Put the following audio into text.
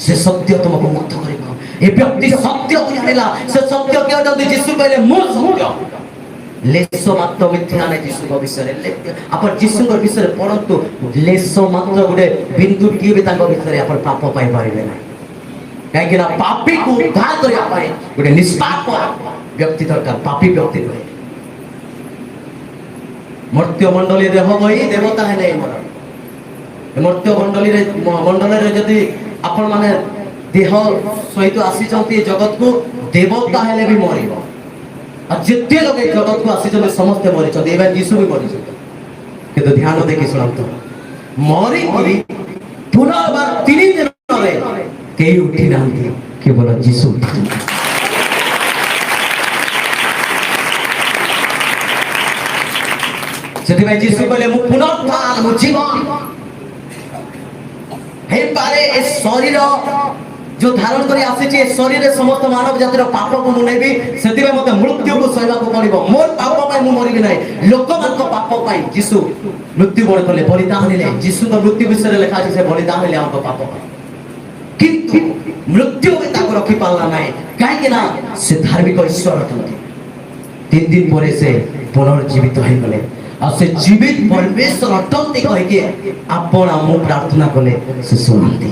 से सत्य तुमको मुक्त करिबो ए व्यक्ति सत्य को जानिला से सत्य के जल्दी यीशु कहले मु सत्य लेसो मात्र मिथ्या नै यीशु को विषय अपन यीशु को विषय परंतु लेसो मात्र गुडे बिंदु टीए ताको विषय अपन पाप पाई पारिबे ना काहे ना पापी को उद्धार करिया पाए गुडे निष्पाप व्यक्ति दरकार पापी व्यक्ति रहे मर्त्य मंडली देह बही देवता है नहीं मर मर्त्य मंडली रे जदी आपण माने देह सहित आसी चंती जगत को देवता हेले भी मरिबो आ जेते लोग जगत को आसी चले समस्त मरि छ देवा यीशु भी मरि छ किंतु ध्यान देखि सुनंतो मरि मरि पुनर्बार 3 दिन रे केही उठी नांती केवल यीशु सेति भाई यीशु कहले मु पुनरुत्थान मु जीवन हे पारे ए शरीर जो धारण करी आसी जे शरीर रे समस्त मानव जातिर पाप को मु नेबी सेति भाई मते मृत्यु को सहबा को पड़िबो मोर पाप पाई मु मरिबि नै लोक मान को पाप पाई यीशु मृत्यु बड़ करले बलिदान दिले यीशु को मृत्यु विषय रे लिखा छै से बलिदान दिले हमको पाप पाई किंतु मृत्यु के ताको रखि पाला नै काहे कि ना से धार्मिक ईश्वर अटंती 3 दिन परे से पुनर्जीवित होई गले आ से जीवित परमेश्वर अटंती कहि के आपण हम प्रार्थना कले से सुनंती